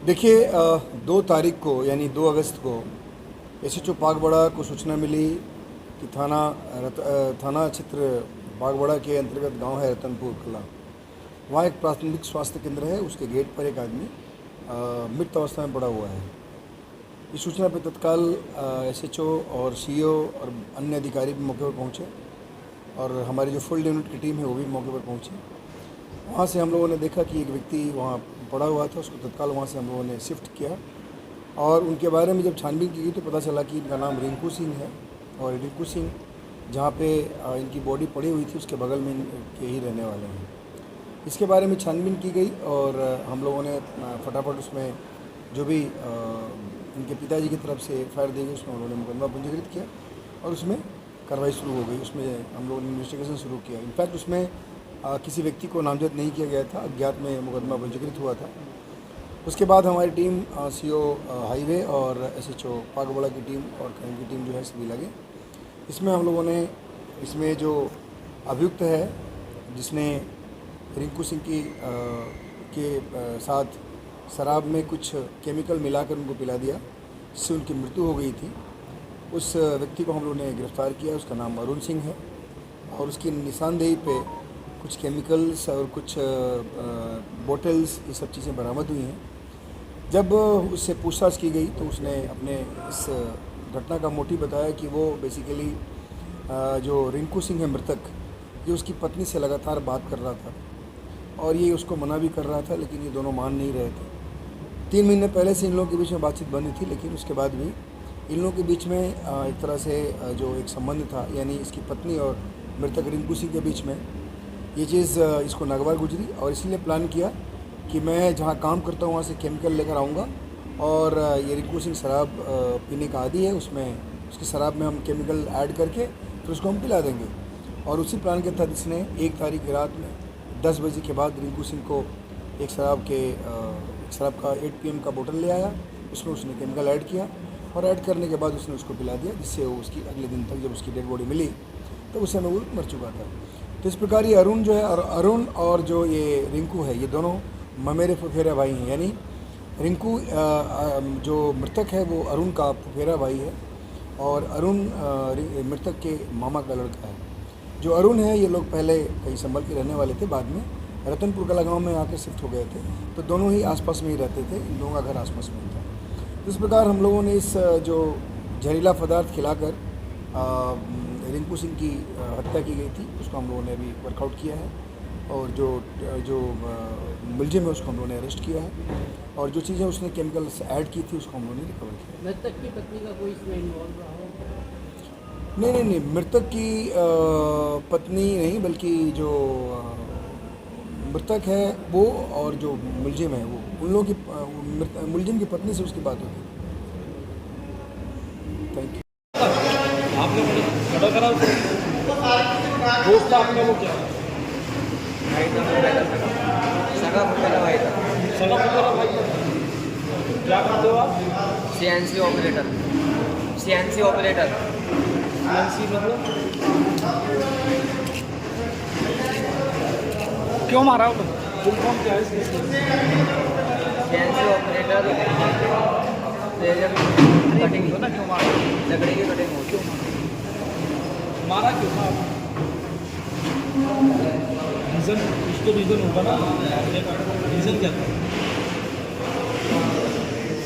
देखिए 2 तारीख को यानी 2 अगस्त को एसएचओ बागबड़ा को सूचना मिली कि थाना क्षेत्र बागबड़ा के अंतर्गत गांव है रतनपुर कला। वहाँ एक प्राथमिक स्वास्थ्य केंद्र है, उसके गेट पर एक आदमी मृत अवस्था में पड़ा हुआ है। इस सूचना पर तत्काल एसएचओ और सीईओ और अन्य अधिकारी भी मौके पर पहुँचे और हमारी जो फुल यूनिट की टीम है वो भी मौके पर पहुँची। वहाँ से हम लोगों ने देखा कि एक व्यक्ति वहाँ पड़ा हुआ था, उसको तत्काल वहाँ से हम लोगों ने शिफ्ट किया और उनके बारे में जब छानबीन की गई तो पता चला कि इनका नाम रिंकू सिंह है और रिंकू सिंह जहाँ पे इनकी बॉडी पड़ी हुई थी उसके बगल में इनके ही रहने वाले हैं। इसके बारे में छानबीन की गई और हम लोगों ने फटाफट उसमें जो भी इनके पिताजी की तरफ से एफआईआर दी गई उसमें उन्होंने मुकदमा पंजीकृत किया और उसमें कार्रवाई शुरू हो गई। उसमें हम लोगों ने इन्वेस्टिगेशन शुरू किया। इनफैक्ट उसमें किसी व्यक्ति को नामजद नहीं किया गया था, अज्ञात में मुकदमा पंजीकृत हुआ था। उसके बाद हमारी टीम सीओ हाईवे और एसएचओ बागबड़ा की टीम और क्राइम की टीम जो है सभी लगे। इसमें हम लोगों ने इसमें जो अभियुक्त है जिसने रिंकू सिंह के साथ शराब में कुछ केमिकल मिलाकर उनको पिला दिया जिससे उनकी मृत्यु हो गई थी, उस व्यक्ति को हम लोगों ने गिरफ्तार किया। उसका नाम अरुण सिंह है और उसकी निशानदेही पे कुछ केमिकल्स और कुछ बोतल्स ये सब चीज़ें बरामद हुई हैं। जब उससे पूछताछ की गई तो उसने अपने इस घटना का मोटिव बताया कि वो बेसिकली जो रिंकू सिंह है मृतक, ये उसकी पत्नी से लगातार बात कर रहा था और ये उसको मना भी कर रहा था, लेकिन ये दोनों मान नहीं रहे थे। 3 महीने पहले से इन लोगों के बीच में बातचीत बनी थी, लेकिन उसके बाद भी इन लोगों के बीच में एक तरह से जो एक संबंध था, यानी इसकी पत्नी और मृतक रिंकू सिंह के बीच में ये चीज़ इसको नागवार गुजरी और इसलिए प्लान किया कि मैं जहाँ काम करता हूँ वहाँ से केमिकल लेकर आऊँगा और ये रिंकू सिंह शराब पीने का आदी है, उसमें उसकी शराब में हम केमिकल ऐड करके फिर उसको हम पिला देंगे। और उसी प्लान के तहत इसने 1 तारीख की रात में 10 बजे के बाद रिंकू सिंह को एक शराब का 8 PM का बोतल ले आया, उसमें उसने केमिकल ऐड किया और ऐड करने के बाद उसने उसको पिला दिया, जिससे वो उसकी अगले दिन तक जब उसकी डेड बॉडी मिली तो उस समय वो मर चुका था। तो इस प्रकार ये अरुण जो है और अरुण और जो ये रिंकू है, ये दोनों ममेरे फुफेरा भाई हैं। यानी रिंकू जो मृतक है वो अरुण का फुफेरा भाई है और अरुण मृतक के मामा का लड़का है। जो अरुण है ये लोग पहले कहीं संभल के रहने वाले थे, बाद में रतनपुर कला गाँव में आकर शिफ्ट हो गए थे, तो दोनों ही आसपास में ही रहते थे, इन लोगों का घर आसपास में ही था। तो इस प्रकार हम लोगों ने इस जो जहरीला पदार्थ खिलाकर रिंकू सिंह की हत्या की गई थी उसको हम लोगों ने अभी वर्कआउट किया है और जो मुलजिम है उसको हम लोगों ने अरेस्ट किया है और जो चीज़ें उसने केमिकल्स ऐड की थी उसको हम लोगों ने रिकवर किया। मृतक की पत्नी का कोई इसमें इन्वॉल्व रहा हो? नहीं, मृतक की पत्नी नहीं, बल्कि जो मृतक है वो और जो मुलजिम है वो उन लोगों की मुलजिम की पत्नी से उसकी बात होती है। Thank you. आपने मर्डर करा दोस्त आपने वो क्या सगा फुफेरा भाई था। सगा फुफेरा भाई क्या करते हो आप? CNC operator. सीएनसी मतलब क्यों मारा हो? फुल फॉर्म क्या है इसकी? सीएनसी ऑपरेटर कटिंग हो ना, क्यों मारा? लकड़ी की कटिंग होती है। मारा क्यों था? रीज़न कुछ तो रीज़न होगा ना, रीज़न क्या था?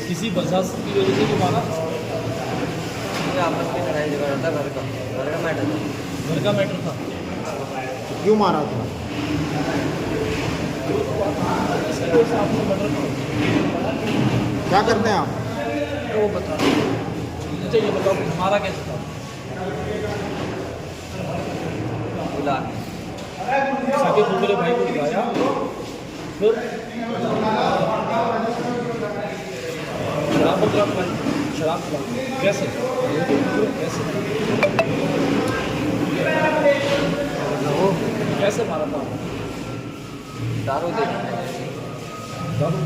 किसी बर्दाश्त की वजह से जो मारा? आपस में लड़ाई झगड़ा था, घर का मैटर था। घर का मैटर था। क्यों मारा था? क्या करते हैं आप? वो बता अच्छा, ये बताओ मारा कैसे था? बुला सके फुफेरे भाई को बुलाया, फिर शराब कैसे वो कैसे मारा था? दारू दे दारू